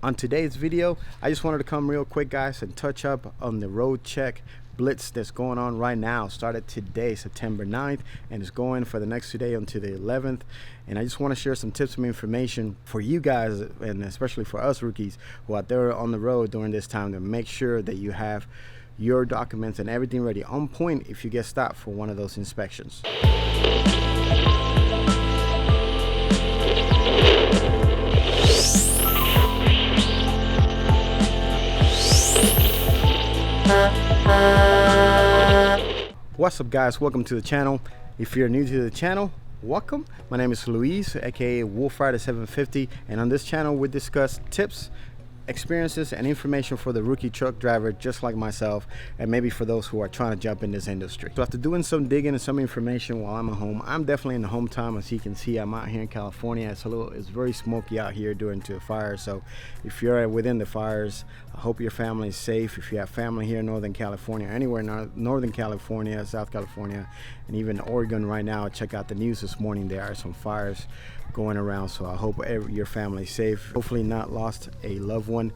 On today's video, I just wanted to come real quick, guys, and touch up on the Roadcheck Blitz that's going on right now. Started today, September 9th, and it's going for the next 2 days until the 11th. And I just want to share some tips and information for you guys, and especially for us rookies who are out there on the road during this time, to make sure that you have your documents and everything ready on point if you get stopped for one of those inspections. What's up, guys? Welcome to the channel. If you're new to the channel, welcome. My name is Luis, aka WOLFRIDER750, and on this channel we discuss tips, experiences, and information for the rookie truck driver just like myself, and maybe for those who are trying to jump in this industry. So after doing some digging and some information while I'm at home, I'm definitely in the home time. As you can see, I'm out here in California. It's very smoky out here due to the fire. So if you're within the fires, I hope your family is safe. If you have family here in Northern California, anywhere in Northern California, South California, and even Oregon right now, check out the news this morning. There are some fires going around, so I hope your family's safe. Hopefully not lost a loved one,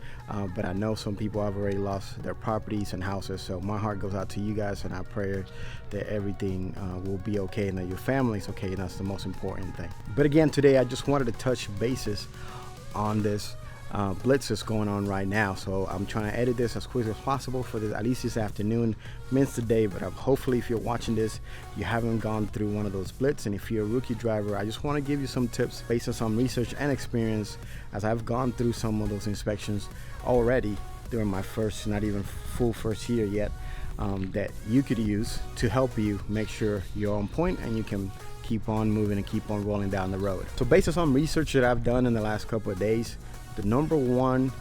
but I know some people have already lost their properties and houses, so my heart goes out to you guys, and I pray that everything will be okay and that your family's okay, and that's the most important thing. But again, today I just wanted to touch bases on this blitz that's going on right now. So I'm trying to edit this as quick as possible for this, at least this afternoon, means today. But hopefully if you're watching this, you haven't gone through one of those blitz, and if you're a rookie driver, I just want to give you some tips based on some research and experience, as I've gone through some of those inspections already during my first, not even full first year yet, that you could use to help you make sure you're on point and you can keep on moving and keep on rolling down the road. So based on some research that I've done in the last couple of days, the number one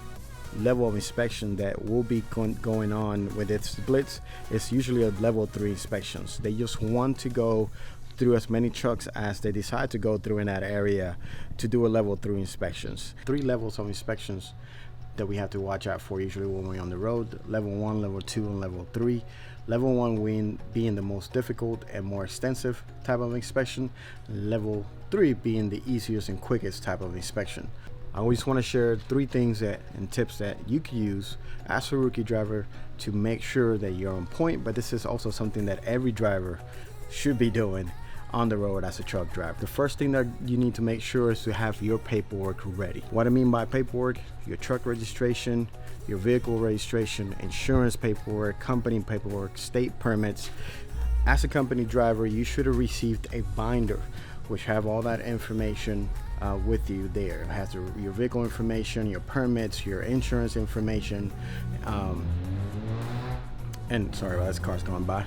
level of inspection that will be going on with its blitz is usually a level 3 inspections. They just want to go through as many trucks as they decide to go through in that area to do a level 3 inspections. 3 levels of inspections that we have to watch out for usually when we're on the road: level 1, level 2, and level 3. Level 1 being the most difficult and more extensive type of inspection, level 3 being the easiest and quickest type of inspection. I always want to share 3 things and tips that you can use as a rookie driver to make sure that you're on point, but this is also something that every driver should be doing on the road as a truck driver. The first thing that you need to make sure is to have your paperwork ready. What I mean by paperwork: your truck registration, your vehicle registration, insurance paperwork, company paperwork, state permits. As a company driver, you should have received a binder which have all that information with you there. It has your vehicle information, your permits, your insurance information, and sorry, this car's going by,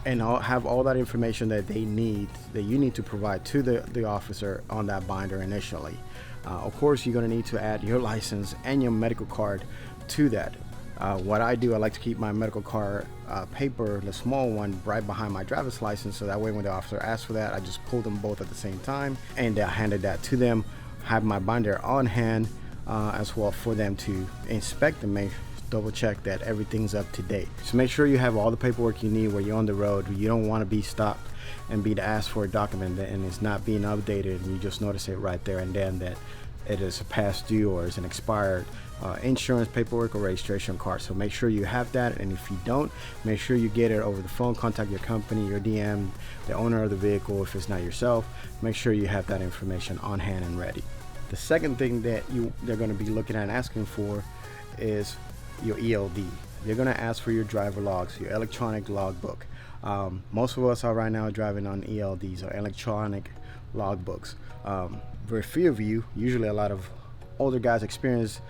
and I'll have all that information that you need to provide to the officer on that binder initially. Of course, you're going to need to add your license and your medical card to that. What I do, I like to keep my medical card paper, the small one, right behind my driver's license, so that way when the officer asks for that, I just pull them both at the same time and I handed that to them. Have my binder on hand as well for them to inspect and double check that everything's up to date. So make sure you have all the paperwork you need when you're on the road. You don't want to be stopped and be asked for a document and it's not being updated, and you just notice it right there and then that it is past due or is an expired insurance paperwork or registration card. So make sure you have that, and if you don't, make sure you get it over the phone. Contact your company, your DM, the owner of the vehicle. If it's not yourself, make sure you have that information on hand and ready. The second thing that they're going to be looking at and asking for is your ELD. They're going to ask for your driver logs, your electronic logbook. Most of us are right now driving on ELDs, or electronic logbooks. Very few of you, usually a lot of older guys, experienced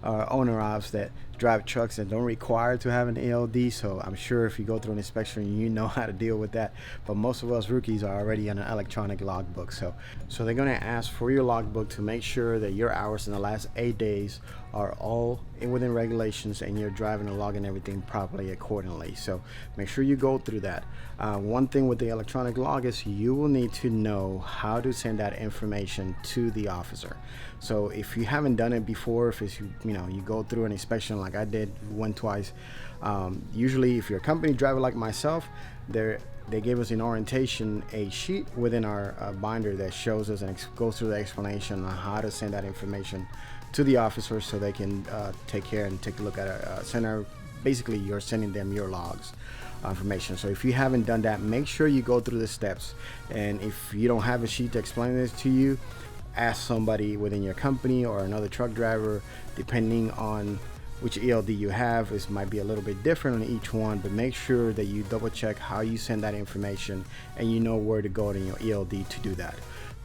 owner-ops that drive trucks and don't require to have an ELD, so I'm sure if you go through an inspection you know how to deal with that. But most of us rookies are already on an electronic logbook, so they're going to ask for your logbook to make sure that your hours in the last 8 days are all within regulations and you're driving and logging everything properly accordingly. So make sure you go through that. One thing with the electronic log is you will need to know how to send that information to the officer. So if you haven't done it before, if it's you go through an inspection like I did, went twice, usually if you're a company driver like myself, they gave us in orientation a sheet within our binder that shows us and goes through the explanation on how to send that information to the officers so they can take care and take a look at it. Basically, you're sending them your logs information. So if you haven't done that, make sure you go through the steps. And if you don't have a sheet to explain this to you, ask somebody within your company or another truck driver, depending on which ELD you have. It might be a little bit different on each one, but make sure that you double check how you send that information and you know where to go in your ELD to do that.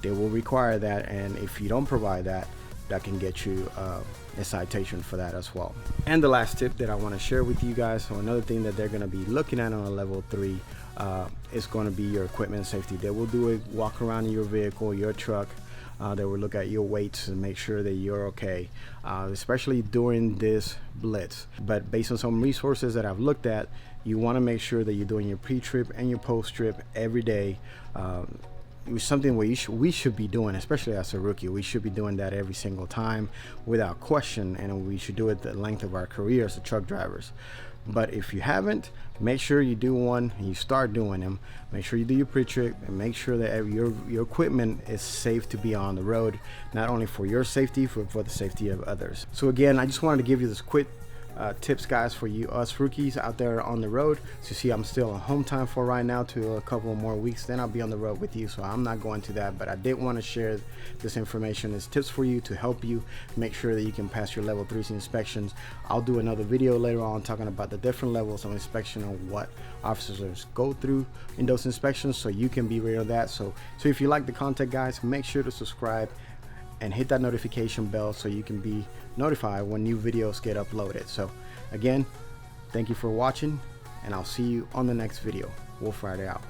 They will require that, and if you don't provide that, that can get you a citation for that as well. And the last tip that I want to share with you guys, so another thing that they're going to be looking at on a level 3 is going to be your equipment safety. They will do a walk around in your vehicle, your truck. They will look at your weights and make sure that you're okay, especially during this blitz. But based on some resources that I've looked at, you want to make sure that you're doing your pre-trip and your post-trip every day. It was something we should be doing, especially as a rookie. We should be doing that every single time without question, and we should do it the length of our career as truck drivers. But if you haven't, make sure you do one and you start doing them. Make sure you do your pre-trip and make sure that your equipment is safe to be on the road, not only for your safety, for the safety of others. So again, I just wanted to give you this quick tips, guys, for us rookies out there on the road. So you see, I'm still on home time for right now to a couple more weeks, then I'll be on the road with you, so I'm not going to that. But I did want to share this information as tips for you to help you make sure that you can pass your level 3 inspections. I'll do another video later on talking about the different levels of inspection and what officers go through in those inspections, so you can be aware of that. So if you like the content, guys, make sure to subscribe and hit that notification bell so you can be notified when new videos get uploaded. So again, thank you for watching, and I'll see you on the next video. Wolf Rider out.